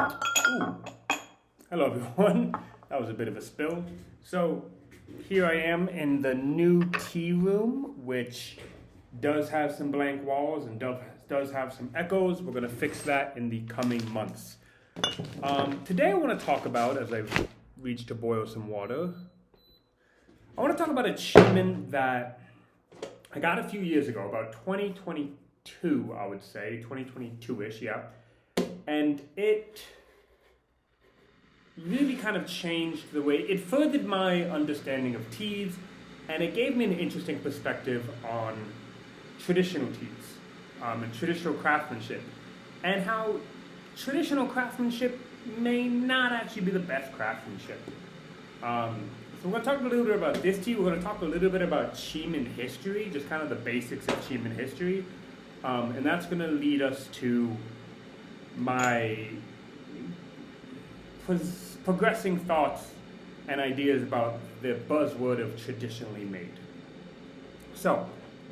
Ooh. Hello everyone. That was a bit of a spill. So here I am in the new tea room, which does have some blank walls and does have some echoes. We're going to fix that in the coming months. Today I want to talk about, as I reach to boil some water, I want to talk about a Qimen that I got a few years ago, about 2022, I would say, 2022-ish, yeah. And it really kind of changed the way, it furthered my understanding of teas, and it gave me an interesting perspective on traditional teas, and traditional craftsmanship, and how traditional craftsmanship may not actually be the best craftsmanship. So we're going to talk a little bit about this tea. We're going to talk a little bit about Qimen history, just kind of the basics of Qimen history, and that's going to lead us to my progressing thoughts and ideas about the buzzword of traditionally made. So,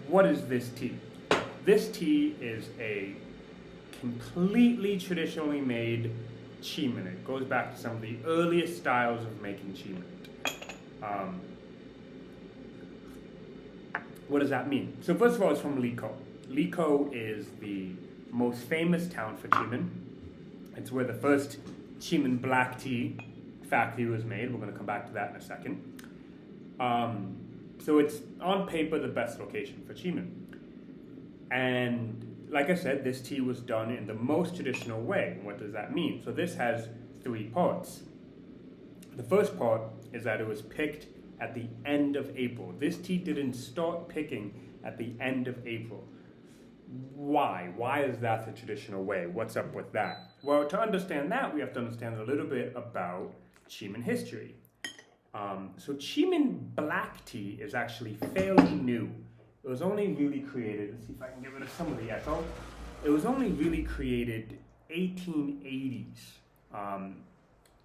what is this tea? This tea is a completely traditionally made Qimen. It goes back to some of the earliest styles of making Qimen. What does that mean? So first of all, it's from Liko. Liko is the most famous town for Qimen. It's where the first Qimen black tea factory was made. We're going to come back to that in a second. So it's on paper the best location for Qimen. And like I said, this tea was done in the most traditional way. What does that mean? So this has three parts. The first part is that it was picked at the end of April. This tea didn't start picking at the end of April. Why? Why is that the traditional way? What's up with that? Well, to understand that, we have to understand a little bit about Qimen history. So Qimen black tea is actually fairly new. It was only really created, let's see if I can get rid of some of the echo. It was only really created 1880s.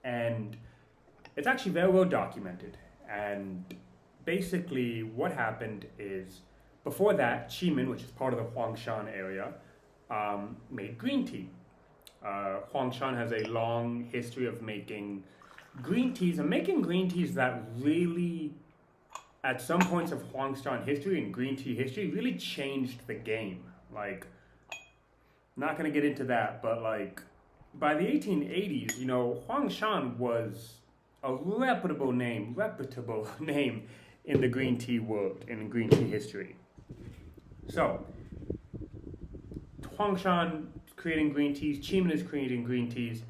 And it's actually very well documented. And basically what happened is, before that, Qimen, which is part of the Huangshan area, made green tea. Huangshan has a long history of making green teas, and making green teas that really, at some points of Huangshan history and green tea history, really changed the game. Like, not going to get into that, but like, by the 1880s, you know, Huangshan was a reputable name in the green tea world, in green tea history. So, Huangshan creating green teas, Qimen is creating green teas,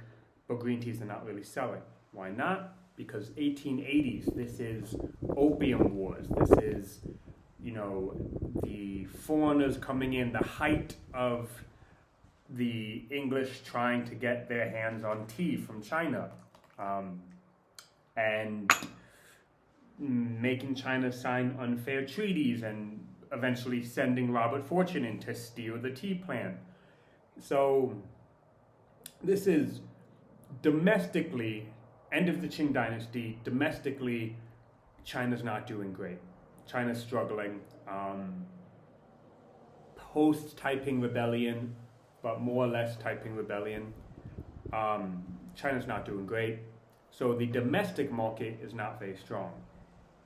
but green teas are not really selling. Why not? Because 1880s, this is opium wars. This is, you know, the foreigners coming in, the height of the English trying to get their hands on tea from China, and making China sign unfair treaties and eventually sending Robert Fortune in to steal the tea plant. So this is domestically, end of the Qing dynasty, domestically, China's not doing great. China's struggling. Post-Taiping Rebellion, but more or less Taiping Rebellion, China's not doing great. So the domestic market is not very strong.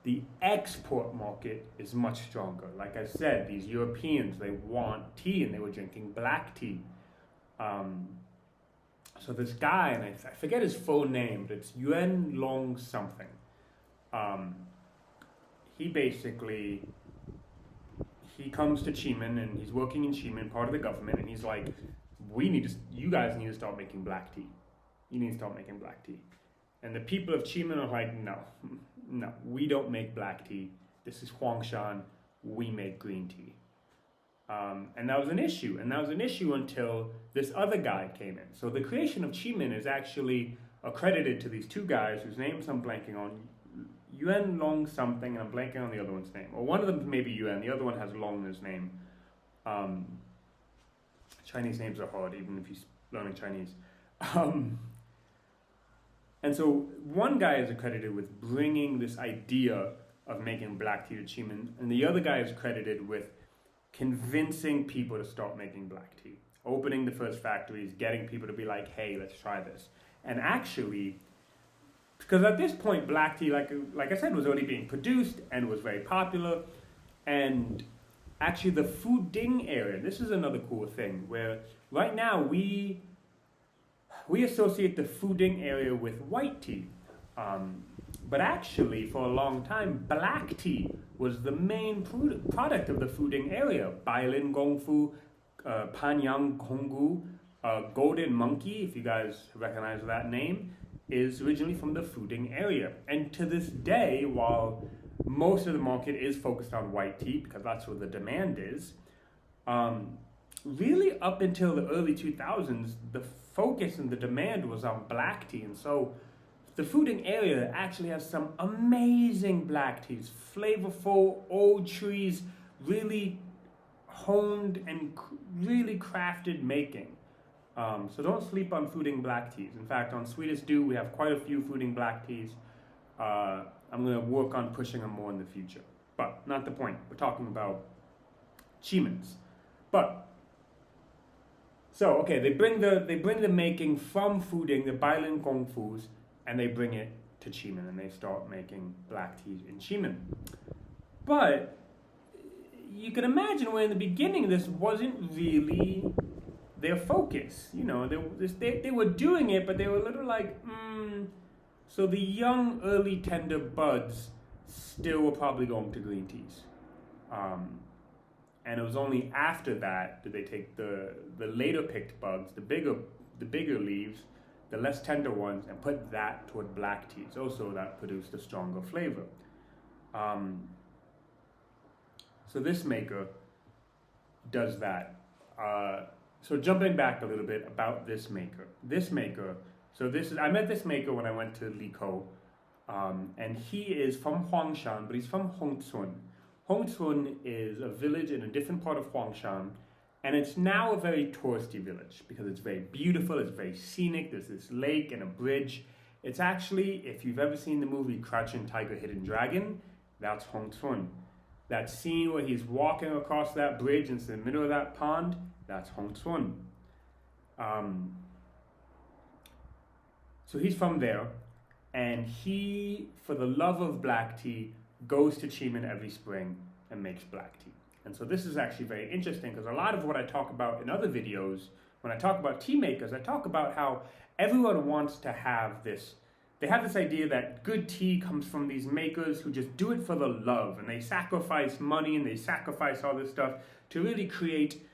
The export market is much stronger. Like I said, these Europeans, they want tea, and they were drinking black tea. So this guy, and I forget his full name, but it's Yuan Long something. He comes to Qimen, and he's working in Qimen, part of the government, and he's like, you guys need to start making black tea. You need to start making black tea. And the people of Qimen are like, no, we don't make black tea. This is Huangshan. We make green tea. And that was an issue. And that was an issue until this other guy came in. So the creation of Qimen is actually accredited to these two guys whose names I'm blanking on. Yuan Long something, and I'm blanking on the other one's name. Or one of them may be Yuan, the other one has Long in his name. Chinese names are hard, even if he's learning Chinese. And so one guy is accredited with bringing this idea of making black tea to Qimen, and the other guy is credited with convincing people to start making black tea. opening the first factories, getting people to be like, hey, let's try this. And actually, because at this point, black tea, like I said, was already being produced and was very popular. And actually, the Fuding area, this is another cool thing, where right now we associate the Fuding area with white tea. But actually, for a long time, black tea was the main product of the Fuding area. Bailin Gongfu, Panyang Gonggu, Golden Monkey, if you guys recognize that name, is originally from the Fuding area. And to this day, while most of the market is focused on white tea, because that's where the demand is, really up until the early 2000s, the focus and the demand was on black tea. And so the Fuding area actually has some amazing black teas, flavorful, old trees, really honed and really crafted making. So don't sleep on Fuding black teas. In fact, on Sweetest Dew, we have quite a few Fuding black teas. I'm going to work on pushing them more in the future. But not the point. We're talking about Qimens. But so okay, they bring the making from Fuding, the Bailin Gongfus, and they bring it to Qimen, and they start making black teas in Qimen. But you can imagine where in the beginning this wasn't really their focus. You know, they were doing it, but they were a little like, So the young, early, tender buds still were probably going to green teas. And it was only after that did they take the later picked buds, the bigger leaves, the less tender ones, and put that toward black teas. Also, that produced a stronger flavor. So this maker does that. So jumping back a little bit about this maker. I met this maker when I went to Liko, and he is from Huangshan, but he's from Hongcun. Hongcun is a village in a different part of Huangshan, and it's now a very touristy village because it's very beautiful, it's very scenic, there's this lake and a bridge. It's actually, if you've ever seen the movie Crouching Tiger, Hidden Dragon, that's Hongcun. That scene where he's walking across that bridge into the middle of that pond, that's Hongcun. So he's from there, and he, for the love of black tea, goes to Qimen every spring and makes black tea. And so this is actually very interesting because a lot of what I talk about in other videos, when I talk about tea makers, I talk about how everyone wants to have this. They have this idea that good tea comes from these makers who just do it for the love, and they sacrifice money and they sacrifice all this stuff to really create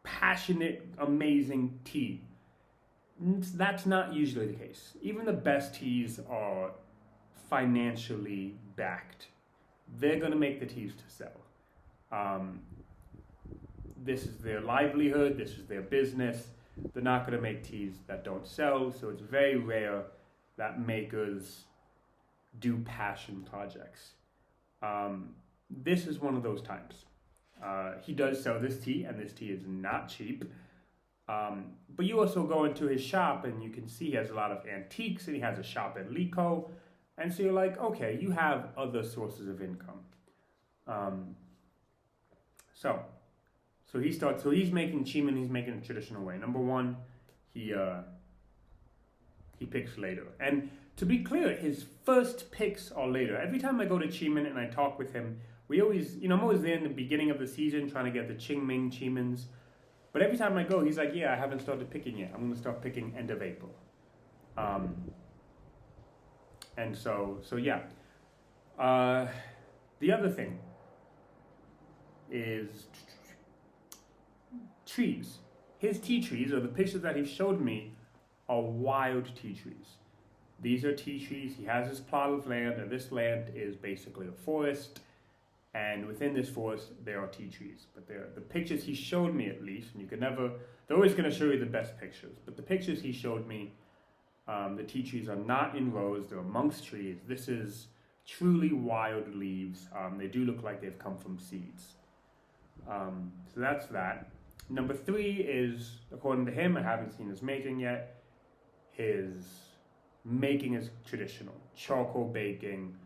passionate, amazing tea. That's not usually the case. Even the best teas are financially backed. They're going to make the teas to sell. This is their livelihood, this is their business. They're not going to make teas that don't sell, so it's very rare that makers do passion projects. This is one of those times. He does sell this tea, and this tea is not cheap. But you also go into his shop and you can see he has a lot of antiques, and he has a shop at Liko. And so you're like, okay, you have other sources of income. So he's making Qimen, he's making it a traditional way. Number one, he picks later. And to be clear, his first picks are later. Every time I go to Qimen and I talk with him, we always, I'm always there in the beginning of the season trying to get the Qimens. But every time I go, he's like, yeah, I haven't started picking yet. I'm going to start picking end of April. And so yeah. The other thing is trees. His tea trees, or the pictures that he showed me, are wild tea trees. These are tea trees. He has his plot of land, and this land is basically a forest. And within this forest, there are tea trees. But the pictures he showed me, at least, and you can never, they're always going to show you the best pictures. But the pictures he showed me, the tea trees are not in rows, they're amongst trees. This is truly wild leaves. They do look like they've come from seeds. So that's that. Number 3 is, according to him, I haven't seen his making yet, his making is traditional. Charcoal baking,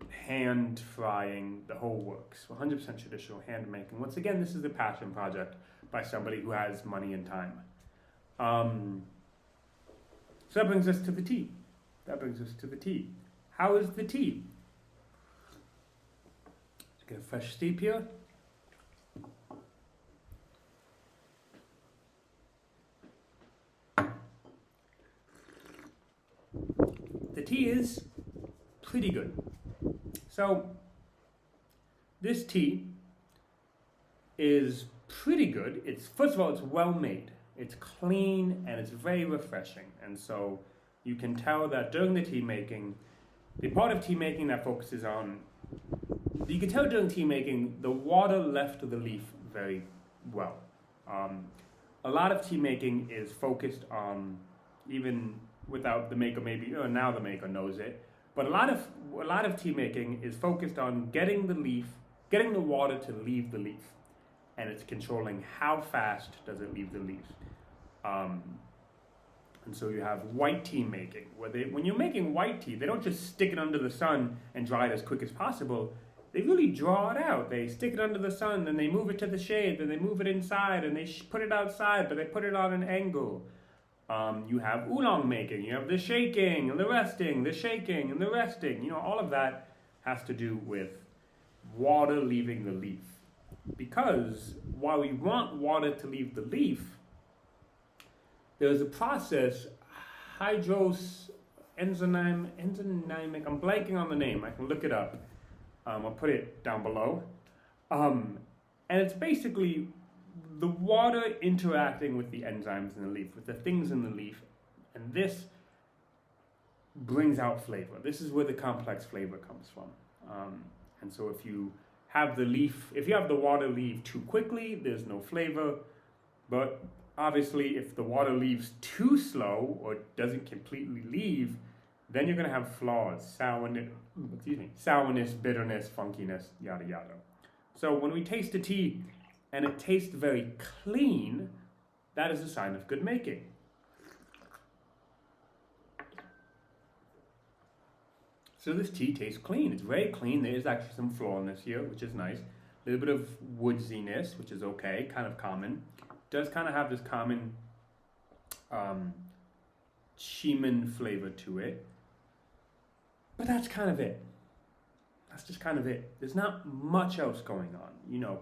hand frying, the whole works. 100% traditional hand making. Once again, this is a passion project. by somebody who has money and time. So that brings us to the tea. How is the tea? Let's get a fresh steep here. The tea is pretty good. So this tea is pretty good. First of all, it's well made. It's clean and it's very refreshing. And so you can tell that during the tea making, the part of tea making that focuses on, you can tell during tea making, the water left of the leaf very well. A lot of tea making is focused on, even without the maker maybe, or now the maker knows it, but a lot of tea making is focused on getting the water to leave the leaf. And it's controlling how fast does it leave the leaf. And so you have white tea making, where when you're making white tea, they don't just stick it under the sun and dry it as quick as possible. They really draw it out. They stick it under the sun, then they move it to the shade, then they move it inside, and they put it outside, but they put it on an angle. You have oolong making, you have the shaking and the resting, the shaking and the resting. All of that has to do with water leaving the leaf. Because while we want water to leave the leaf, there's a process, enzymatic, I'm blanking on the name, I can look it up. I'll put it down below. And it's basically the water interacting with the enzymes in the leaf, with the things in the leaf, and this brings out flavor. This is where the complex flavor comes from. And so if you have the water leave too quickly, there's no flavor. But obviously, if the water leaves too slow or doesn't completely leave, then you're going to have flaws, sourness, bitterness, funkiness, yada yada. So when we taste a tea and it tastes very clean, that is a sign of good making. So this tea tastes clean. It's very clean. There is actually some floraliness here, which is nice. A little bit of woodsiness, which is okay, kind of common. It does kind of have this common Qimen flavor to it. But that's kind of it. That's just kind of it. There's not much else going on,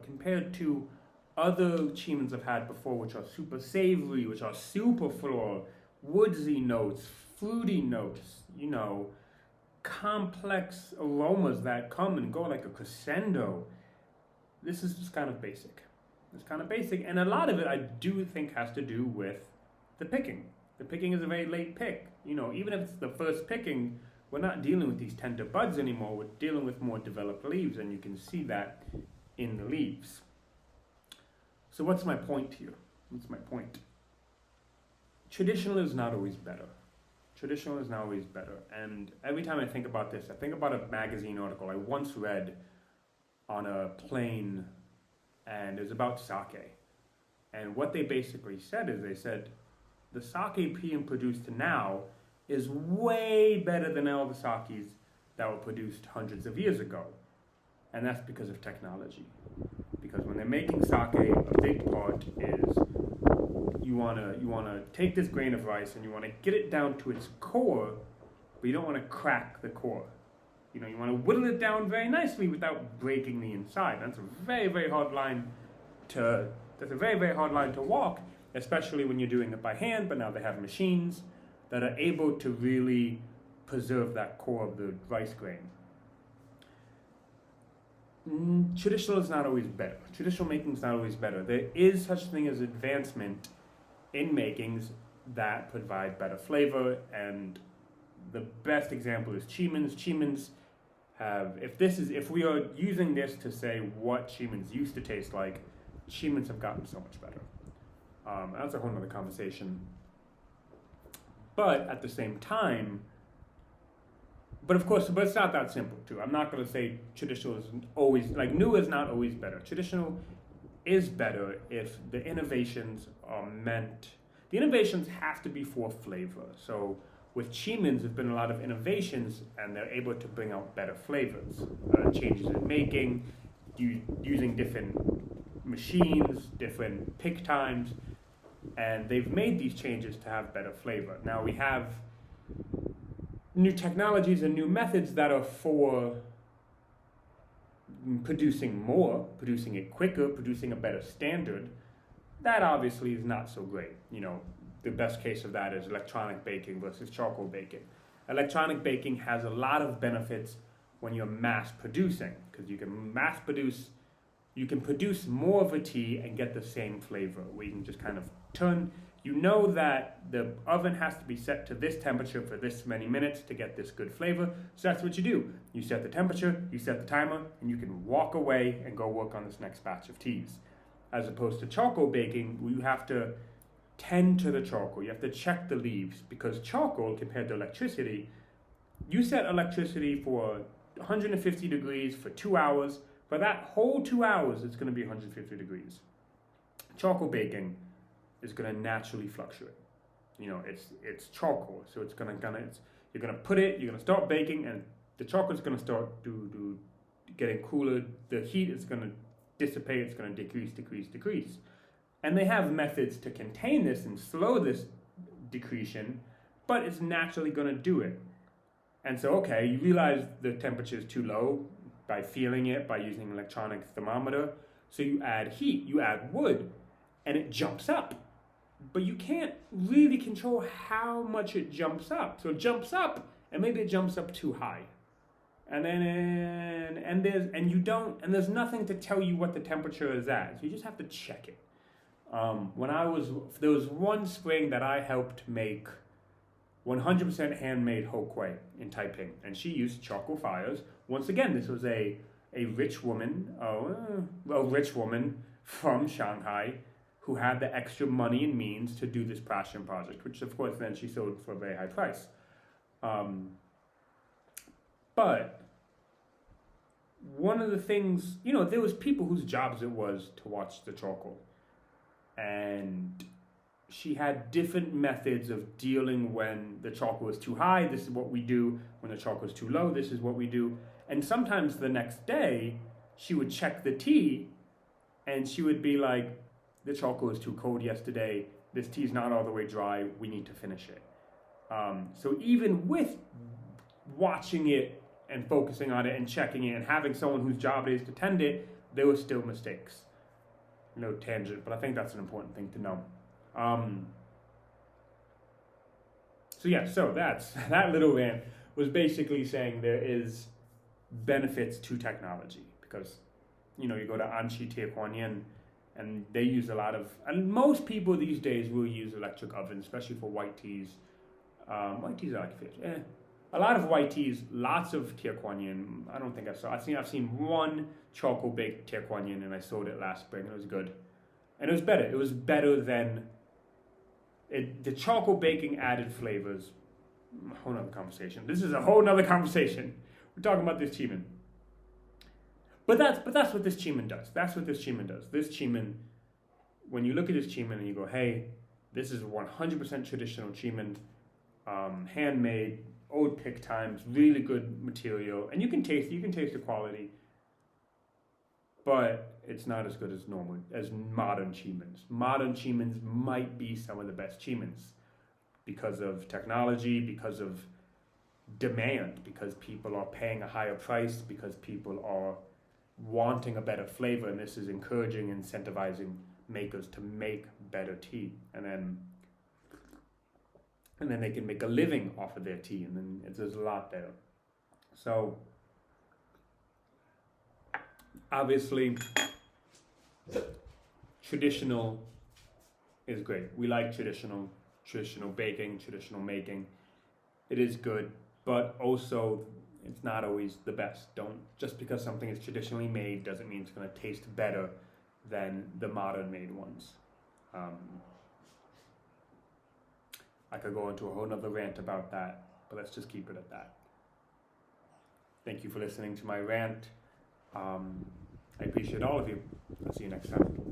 compared to other Qimens I've had before, which are super savory, which are super floral, woodsy notes, fruity notes, complex aromas that come and go like a crescendo. This is just kind of basic. And a lot of it I do think has to do with the picking. The picking is a very late pick. Even if it's the first picking, we're not dealing with these tender buds anymore. We're dealing with more developed leaves, and you can see that in the leaves. So what's my point here? Traditional is not always better. And every time I think about this, I think about a magazine article I once read on a plane, and it was about sake. And what they basically said is, they said, the sake being produced now is way better than all the sakes that were produced hundreds of years ago. And that's because of technology. Because when they're making sake, a big part is you wanna take this grain of rice and you wanna get it down to its core, but you don't wanna crack the core. You wanna whittle it down very nicely without breaking the inside. That's a very, very hard line to walk, especially when you're doing it by hand, but now they have machines that are able to really preserve that core of the rice grain. Traditional is not always better. Traditional making is not always better. There is such a thing as advancement in makings that provide better flavor, and the best example is Qimens. Qimens have, if we are using this to say what Qimens used to taste like, Qimens have gotten so much better. That's a whole nother conversation. But at the same time, but it's not that simple too. I'm not going to say traditional is always, new is not always better. Traditional is better if the innovations have to be for flavor. So with Qimens, there's been a lot of innovations, and they're able to bring out better flavors. Changes in making, using different machines, different pick times, and they've made these changes to have better flavor. Now we have new technologies and new methods that are for producing more, producing it quicker, producing a better standard. That obviously is not so great. You know, the best case of that is electronic baking versus charcoal baking. Electronic baking has a lot of benefits when you're mass producing, because you can produce more of a tea and get the same flavor, where you can just kind of turn, you know that the oven has to be set to this temperature for this many minutes to get this good flavor, so that's what you do. You set the temperature, you set the timer, and you can walk away and go work on this next batch of teas. As opposed to charcoal baking, where you have to tend to the charcoal, you have to check the leaves, because charcoal, compared to electricity, you set electricity for 150 degrees for 2 hours. For that whole 2 hours, it's going to be 150 degrees. Charcoal baking is going to naturally fluctuate. You know, it's charcoal, so it's you're going to put it, you're going to start baking, and the charcoal is going to start getting cooler. The heat is going to dissipate. It's going to decrease. And they have methods to contain this and slow this decretion, but it's naturally going to do it. And so, okay, you realize the temperature is too low by feeling it, by using an electronic thermometer. So you add heat, you add wood, and it jumps up. But you can't really control how much it jumps up. So it jumps up, and maybe it jumps up too high. And then there's nothing to tell you what the temperature is at. So you just have to check it. There was one spring that I helped make 100% handmade ho kuei in Taiping, and she used charcoal fires. Once again, this was a rich woman from Shanghai who had the extra money and means to do this passion project, which of course then she sold for a very high price. But one of the things, you know, there was people whose jobs it was to watch the charcoal, and she had different methods of dealing when the charcoal was too high. This is what we do. When the charcoal is too low, this is what we do. And sometimes the next day, she would check the tea, and she would be like, the charcoal is too cold yesterday. This tea is not all the way dry. We need to finish it. So even with watching it and focusing on it and checking it and having someone whose job it is to tend it, there were still mistakes. No tangent, but I think that's an important thing to know. So that little rant was basically saying there is benefits to technology, because, you know, you go to Anxi Tiequanyin and they use and most people these days will use electric ovens, especially for white teas. White teas are like fish. A lot of white teas, lots of Tiequanyin. I don't think I've seen one charcoal baked Tiequanyin, and I sold it last spring, and it was good. And it was better. It was better than the charcoal baking added flavors. A whole nother conversation. This is a whole nother conversation. We're talking about this Qimen. But that's what this Qimen does. That's what this Qimen does. This Qimen, when you look at this Qimen and you go, hey, this is 100% traditional Qimen, handmade, old pick times, really good material, and you can taste the quality, but it's not as good as modern Qimens. Modern Qimens might be some of the best Qimens because of technology, because of demand, because people are paying a higher price, because people are wanting a better flavor, and this is encouraging, incentivizing makers to make better tea, and then they can make a living off of their tea, and then there's a lot there. So obviously traditional is great. We like traditional baking, traditional making. It is good, but also it's not always the best. Just because something is traditionally made doesn't mean it's going to taste better than the modern made ones. I could go into a whole nother rant about that, but let's just keep it at that. Thank you for listening to my rant. I appreciate all of you. I'll see you next time.